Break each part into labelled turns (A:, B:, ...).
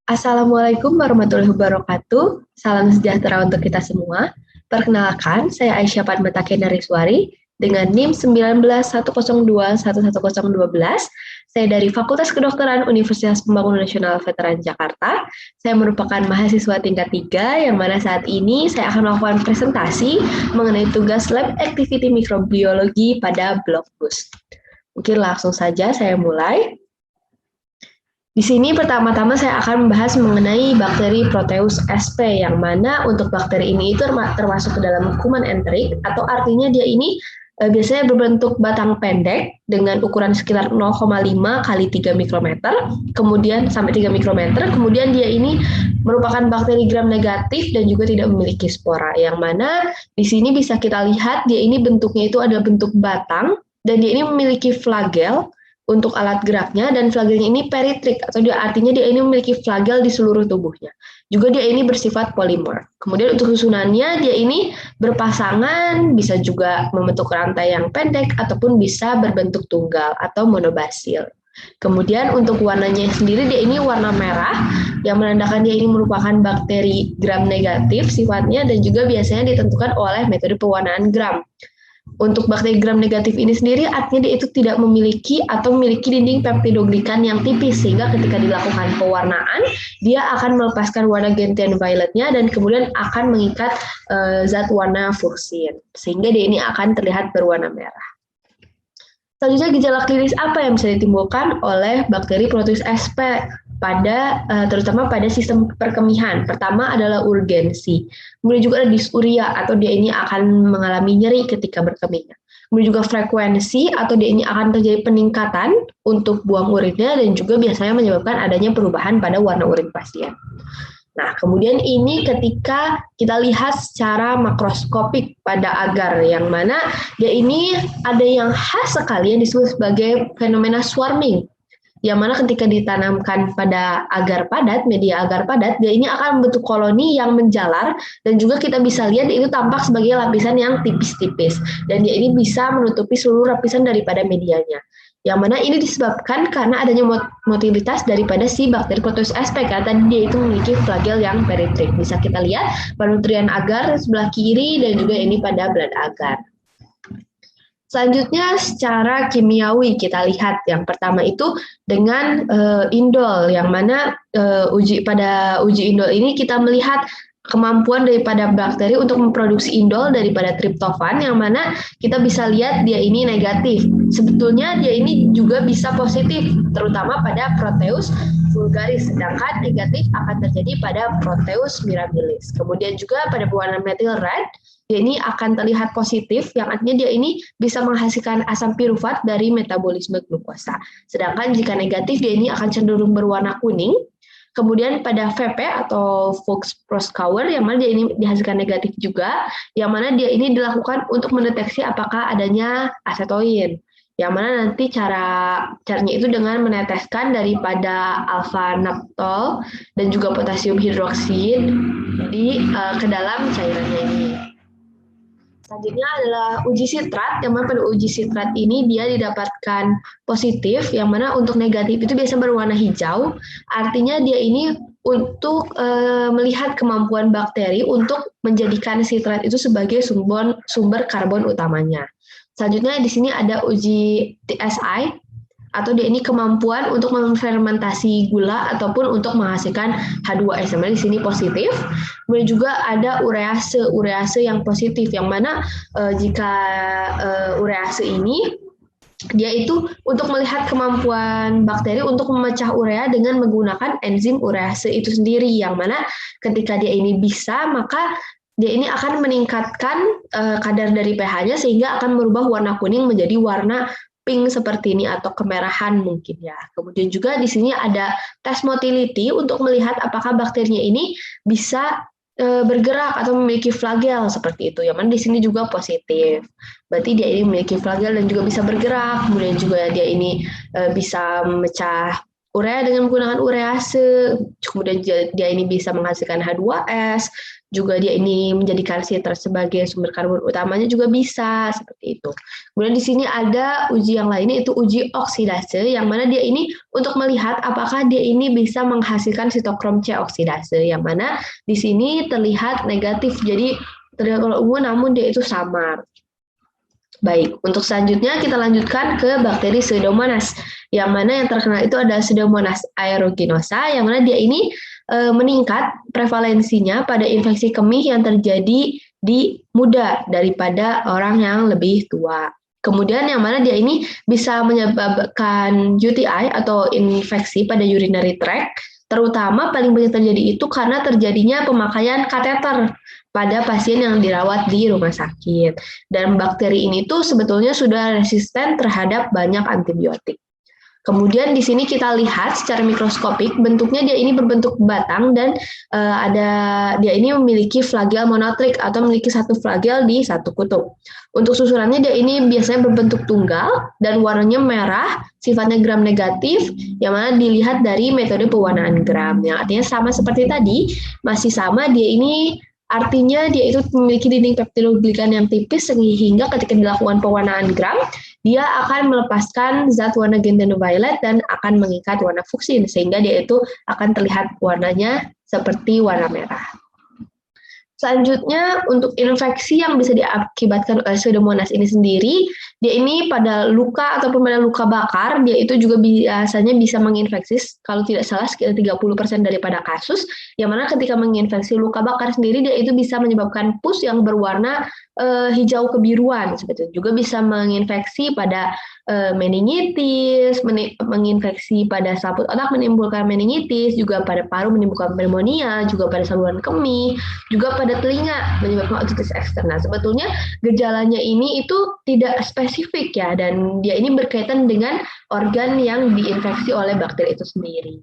A: Assalamualaikum warahmatullahi wabarakatuh. Salam sejahtera untuk kita semua. Perkenalkan, saya Aisyah Padmetake Nariswari dengan NIM 1910211012. Saya dari Fakultas Kedokteran Universitas Pembangunan Nasional Veteran Jakarta. Saya merupakan mahasiswa tingkat 3 yang mana saat ini saya akan melakukan presentasi mengenai tugas lab activity mikrobiologi pada blog BUS. Mungkin langsung saja saya mulai. Di sini pertama-tama saya akan membahas mengenai bakteri Proteus sp, yang mana untuk bakteri ini itu termasuk ke dalam kuman enterik, atau artinya dia ini biasanya berbentuk batang pendek dengan ukuran sekitar 0,5 kali 3 mikrometer, kemudian sampai 3 mikrometer, kemudian dia ini merupakan bakteri gram negatif dan juga tidak memiliki spora, yang mana di sini bisa kita lihat dia ini bentuknya itu ada bentuk batang, dan dia ini memiliki flagel untuk alat geraknya, dan flagelnya ini peritrik, atau dia artinya dia ini memiliki flagel di seluruh tubuhnya. Juga dia ini bersifat polimer. Kemudian untuk susunannya dia ini berpasangan, bisa juga membentuk rantai yang pendek, ataupun bisa berbentuk tunggal atau monobasil. Kemudian untuk warnanya sendiri dia ini warna merah, yang menandakan dia ini merupakan bakteri gram negatif sifatnya, dan juga biasanya ditentukan oleh metode pewarnaan gram. Untuk bakteri gram negatif ini sendiri artinya dia itu tidak memiliki atau memiliki dinding peptidoglikan yang tipis, sehingga ketika dilakukan pewarnaan dia akan melepaskan warna gentian violetnya dan kemudian akan mengikat zat warna fursin, sehingga dia ini akan terlihat berwarna merah. Selanjutnya, gejala klinis apa yang bisa ditimbulkan oleh bakteri Proteus sp terutama pada sistem perkemihan? Pertama adalah urgensi. Kemudian juga ada disuria, atau dia ini akan mengalami nyeri ketika berkemihnya. Kemudian juga frekuensi, atau dia ini akan terjadi peningkatan untuk buang urinnya, dan juga biasanya menyebabkan adanya perubahan pada warna urin pasien. Nah, kemudian ini ketika kita lihat secara makroskopik pada agar, yang mana dia ini ada yang khas sekali yang disebut sebagai fenomena swarming, yang mana ketika ditanamkan pada agar padat, media agar padat, dia ini akan membentuk koloni yang menjalar, dan juga kita bisa lihat itu tampak sebagai lapisan yang tipis-tipis, dan dia ini bisa menutupi seluruh lapisan daripada medianya. Yang mana ini disebabkan karena adanya motilitas daripada si bakteri Proteus sp, karena tadi dia itu memiliki flagel yang peritrik. Bisa kita lihat pada nutrien agar sebelah kiri, dan juga ini pada belat agar. Selanjutnya secara kimiawi kita lihat yang pertama itu dengan indol, yang mana uji indol ini kita melihat kemampuan daripada bakteri untuk memproduksi indol daripada triptofan, yang mana kita bisa lihat dia ini negatif. Sebetulnya dia ini juga bisa positif, terutama pada Proteus vulgaris, sedangkan negatif akan terjadi pada Proteus mirabilis. Kemudian juga pada berwarna methyl red, dia ini akan terlihat positif, yang artinya dia ini bisa menghasilkan asam pirufat dari metabolisme glukosa. Sedangkan jika negatif, dia ini akan cenderung berwarna kuning. Kemudian pada VP atau Fuchs-Proskauer, yang mana dia ini dihasilkan negatif juga, yang mana dia ini dilakukan untuk mendeteksi apakah adanya asetoin, yang mana nanti caranya itu dengan meneteskan daripada alfa-naptol dan juga potasium hidroksid ke dalam cairannya ini. Selanjutnya adalah uji sitrat, yang mana pada uji sitrat ini dia didapatkan positif, yang mana untuk negatif itu biasa berwarna hijau, artinya dia ini untuk melihat kemampuan bakteri untuk menjadikan sitrat itu sebagai sumber karbon utamanya. Selanjutnya di sini ada uji TSI, atau dia ini kemampuan untuk memfermentasi gula ataupun untuk menghasilkan H2S, di sini positif. Kemudian juga ada urease yang positif, yang mana jika urease ini dia itu untuk melihat kemampuan bakteri untuk memecah urea dengan menggunakan enzim urease itu sendiri, yang mana ketika dia ini bisa, maka dia ini akan meningkatkan kadar dari pH-nya, sehingga akan merubah warna kuning menjadi warna pink seperti ini, atau kemerahan mungkin ya. Kemudian juga di sini ada tes motility untuk melihat apakah bakterinya ini bisa bergerak atau memiliki flagel seperti itu. Yang mana di sini juga positif. Berarti dia ini memiliki flagel dan juga bisa bergerak. Kemudian juga dia ini bisa memecah urea dengan menggunakan urease. kemudian dia ini bisa menghasilkan H2S, juga dia ini menjadikan sitrat sebagai sumber karbon utamanya juga bisa, seperti itu. Kemudian di sini ada uji yang lainnya, itu uji oksidase, yang mana dia ini untuk melihat apakah dia ini bisa menghasilkan sitokrom C oksidase, yang mana di sini terlihat negatif, jadi terlihat kalau ungu namun dia itu samar. Baik, untuk selanjutnya kita lanjutkan ke bakteri Pseudomonas, yang mana yang terkenal itu ada Pseudomonas aeruginosa, yang mana dia ini meningkat prevalensinya pada infeksi kemih yang terjadi di muda daripada orang yang lebih tua. Kemudian yang mana dia ini bisa menyebabkan UTI atau infeksi pada urinary tract, terutama paling banyak terjadi itu karena terjadinya pemakaian kateter pada pasien yang dirawat di rumah sakit. Dan bakteri ini tuh sebetulnya sudah resisten terhadap banyak antibiotik. Kemudian di sini kita lihat secara mikroskopik, bentuknya dia ini berbentuk batang dan dia ini memiliki flagel monotrik atau memiliki satu flagel di satu kutub. Untuk susurannya dia ini biasanya berbentuk tunggal dan warnanya merah, sifatnya gram negatif, yang mana dilihat dari metode pewarnaan gram. Yang artinya sama seperti tadi, masih sama dia ini. Artinya dia itu memiliki dinding peptidoglikan yang tipis sehingga ketika dilakukan pewarnaan gram, dia akan melepaskan zat warna violet dan akan mengikat warna fuksin sehingga dia itu akan terlihat warnanya seperti warna merah. Selanjutnya, untuk infeksi yang bisa diakibatkan oleh Pseudomonas ini sendiri, dia ini pada luka ataupun pada luka bakar, dia itu juga biasanya bisa menginfeksi, kalau tidak salah sekitar 30% daripada kasus, yang mana ketika menginfeksi luka bakar sendiri, dia itu bisa menyebabkan pus yang berwarna hijau kebiruan, seperti itu. Juga bisa menginfeksi pada meningitis, menginfeksi pada selaput otak menimbulkan meningitis, juga pada paru menimbulkan pneumonia, juga pada saluran kemih, juga pada telinga menyebabkan otitis eksterna. Sebetulnya gejalanya ini itu tidak spesifik ya, dan dia ini berkaitan dengan organ yang diinfeksi oleh bakteri itu sendiri.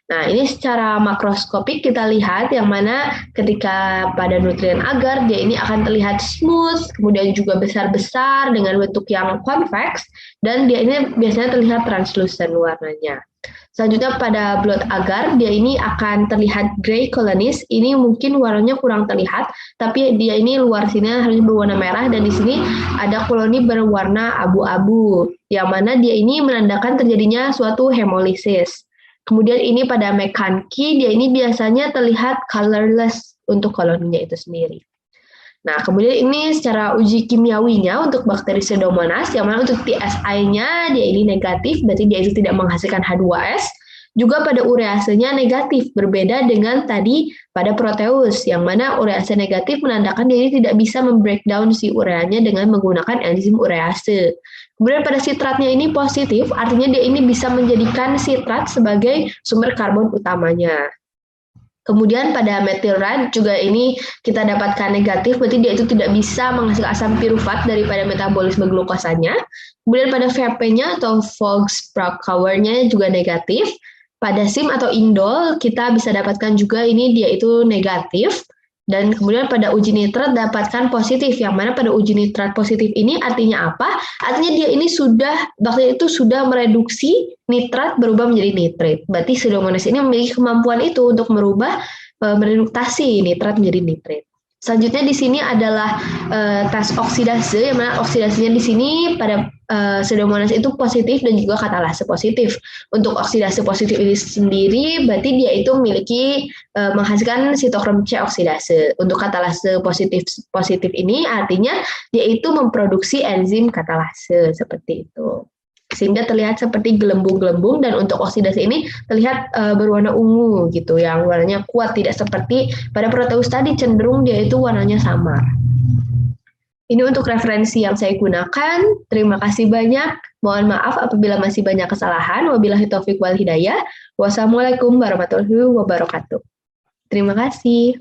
A: Nah, ini secara makroskopik kita lihat yang mana ketika pada nutrien agar dia ini akan terlihat smooth, kemudian juga besar-besar dengan bentuk yang convex, dan dia ini biasanya terlihat translucent warnanya. Selanjutnya pada blood agar, dia ini akan terlihat gray colonies, ini mungkin warnanya kurang terlihat, tapi dia ini luar sini harus berwarna merah, dan di sini ada koloni berwarna abu-abu, yang mana dia ini menandakan terjadinya suatu hemolisis. Kemudian ini pada Mechanki, dia ini biasanya terlihat colorless untuk koloninya itu sendiri. Nah, kemudian ini secara uji kimiawinya untuk bakteri Pseudomonas, yang mana untuk TSI-nya dia ini negatif, berarti dia itu tidak menghasilkan H2S. Juga pada ureasenya negatif, berbeda dengan tadi pada Proteus, yang mana urease negatif menandakan dia ini tidak bisa membreakdown si ureanya dengan menggunakan enzim urease. Kemudian pada sitratnya ini positif, artinya dia ini bisa menjadikan sitrat sebagai sumber karbon utamanya. Kemudian pada metilrat juga ini kita dapatkan negatif, berarti dia itu tidak bisa menghasilkan asam pirufat daripada metabolisme glukosanya. Kemudian pada VP-nya atau Vogt-Sprachauer-nya juga negatif. Pada SIM atau indol kita bisa dapatkan juga ini dia itu negatif. Dan kemudian pada uji nitrat dapatkan positif, yang mana pada uji nitrat positif ini artinya apa? Artinya dia ini bakteri itu sudah mereduksi nitrat berubah menjadi nitrit. Berarti Pseudomonas ini memiliki kemampuan itu untuk mereduktasi nitrat menjadi nitrit. Selanjutnya di sini adalah tes oksidase, yang mana oksidasinya di sini pada Pseudomonas itu positif dan juga katalase positif. Untuk oksidase positif ini sendiri, berarti dia itu memiliki menghasilkan sitokrom C oksidase. Untuk katalase positif ini artinya dia itu memproduksi enzim katalase seperti itu. Sehingga terlihat seperti gelembung-gelembung, dan untuk oksidasi ini terlihat berwarna ungu gitu, yang warnanya kuat, tidak seperti pada Proteus tadi cenderung dia itu warnanya samar. Ini untuk referensi yang saya gunakan. Terima kasih banyak. Mohon maaf apabila masih banyak kesalahan. Wabillahi taufiq wal hidayah. Wassalamualaikum warahmatullahi wabarakatuh. Terima kasih.